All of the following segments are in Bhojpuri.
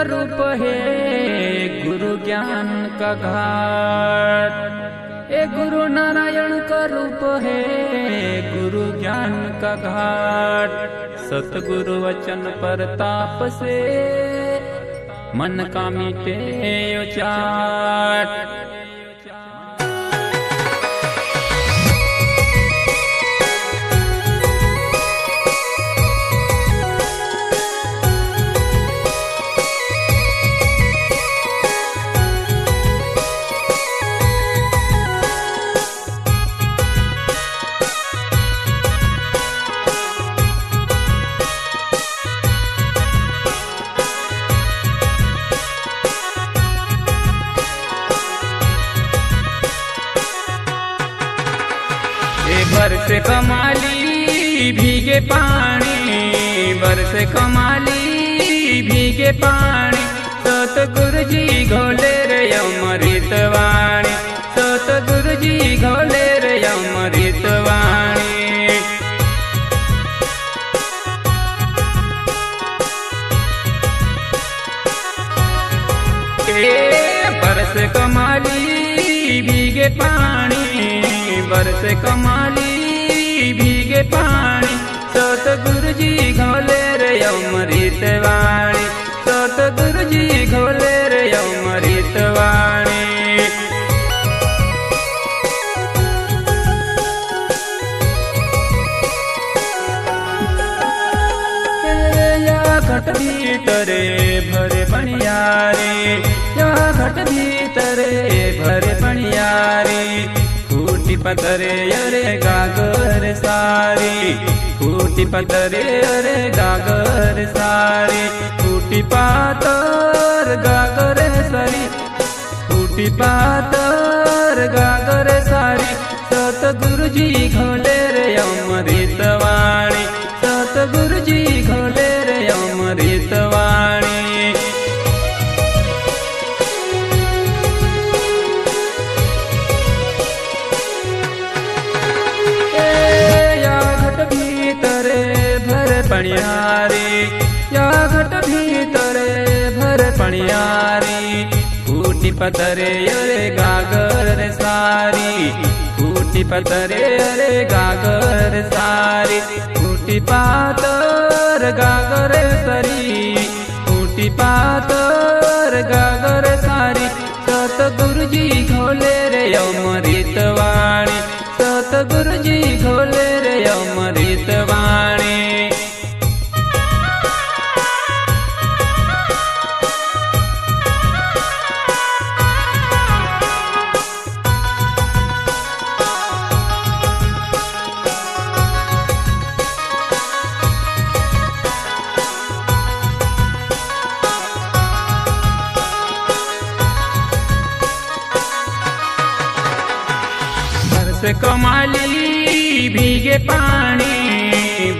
रूप है गुरु ज्ञान का घाट। ये गुरु नारायण का रूप है गुरु ज्ञान का घाट। सतगुरु वचन प्रताप से मन का मीटे उचाट। बरसे कमाली भीगे पानी, बरसे कमाली भीगे पानी। सतगुरु जी घोले रे अमृत वाणी, सतगुरु जी घोले रे अमृत वाणी। बरसे कमाली भीगे पानी, बरसे कमाली भीगे पानी। सतगुरु जी घोले रे अमृत वाणी, सतगुरु जी घोले रे अमृत वाणी। या घट भीतरे भरे बनियारे, या घट भीतरे भरे बनियारे। फूटी पतरे अरे गागर सारी, फूटी पतरे अरे गागर सारी। फूटी पातर गागर सारी, फूटी पातर गागर सारी। सतगुरु जी घोले रे अमृत वाणी, सतगुरु जी घोले रे अमृत वाणी। पणियारी, या घट भीतरे भर पणियारी। फूटी पतरे अरे गागर सारी, फूटी पतरे अरे गागर सारी। फूटी पातर गागर सारी, फूटी पातर गागर सारी। सतगुरु जी घोले रे अमृत वाणी, सतगुरु जी घोले रे अमृत वाणी। बरसे कमाली भीगे पानी,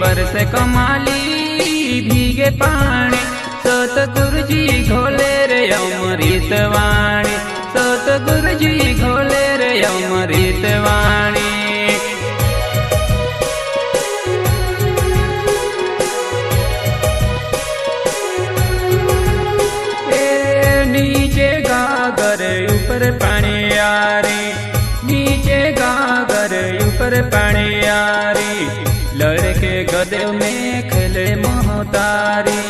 बरसे कमाली भीगे पानी। सतगुरु जी घोले रे अमृत वाणी, सतगुरु जी घोले रे अमृत वाणी। नीचे गागर ऊपर पानी यारी, नीचे गागर ऊपर पणियारी। लड़के गदे में खेले मोहतारी,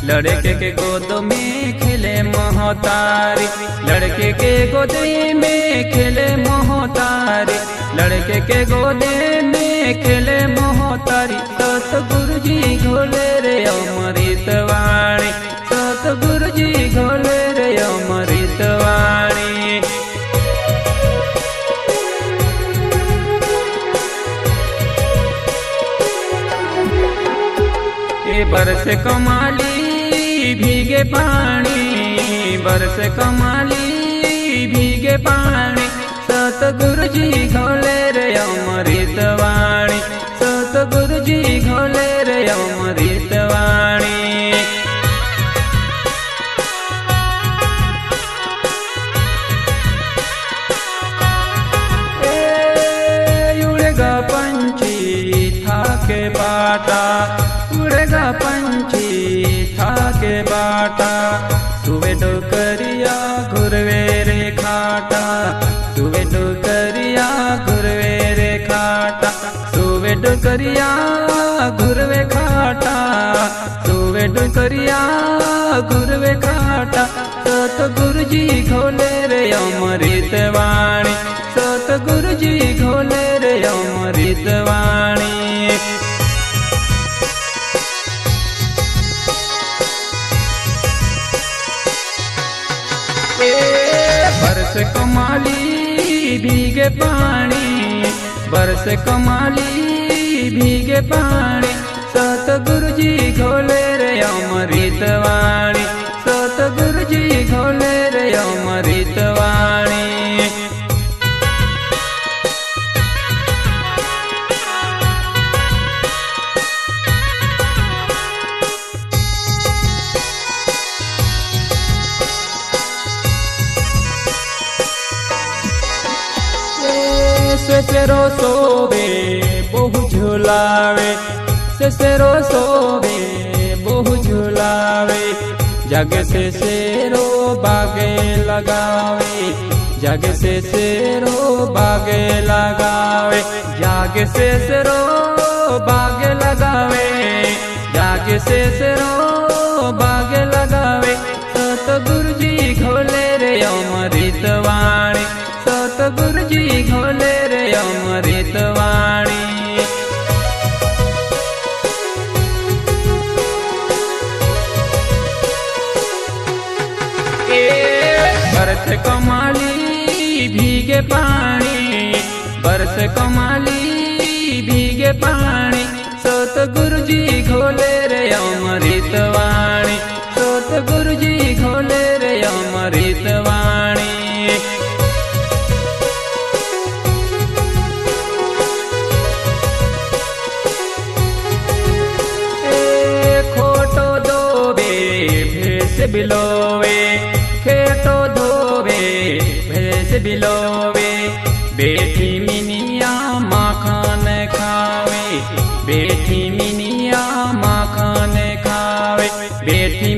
लड़के के गोद में खेले मोहतारी। लड़के के गोदे में खेले मोहतारी, लड़के के गोदे में खेले मोहतारी। सतगुरु जी घोले रे अमृत वाणी, सतगुरु जी घोले रे अमृत वाणी। बरसे कमाली भीगे पानी, बरसे कमाली भीगे पानी। सतगुरु जी घोले रे अमृत वाणी, सतगुरु जी घोले रे अमृत वाणी। उड़ेगा पंछी था के बाटा, उड़ेगा पंछी था के बाटा। સુવે ડોકરિયા ઘુરવે રે ખાટા, સુવે ડોકરિયા ઘુરવે રે ખાટા, સુવે ડોકરિયા ઘુરવે ખાટા, સુવે ડોકરિયા ઘુરવે ખાટા. સતગુરુજી ઘોલે રે અમૃત વાણી, સતગુરુજી ઘોલે રે અમૃત વાણી. बरस कमाली भीगे पानी, बरस कमाली भीगे पानी. सतगुरुजी घोले रे अमृत वाणी, सतगुरुजी घोले रे अमृत वाणी. सेसेरो सोवे बहु झुलावे, सेसेरो सोवे बहु झुलावे. जग सेसेरो बागे लगावे, जग सेसेरो बागे लगावे. जाग सेसेरो बागे लगावे, जाग सेसेरो बागे लगावे. सतगुरुजी घोले रे अमृत वाणी, सतगुरुजी घोले रे अमृत वाणी. बरस कमाली भीगे पानी, बरस कमाली भीगे पानी. सतगुरुजी घोले रे अमृत वाणी, सतगुरुजी घोले रे अमृत वाणी. बिलोवे खेतो धोवे भैंस बिलोवे. बेटी मिनिया माखन खावे, बेटी मिनिया माखन खावे. बेटी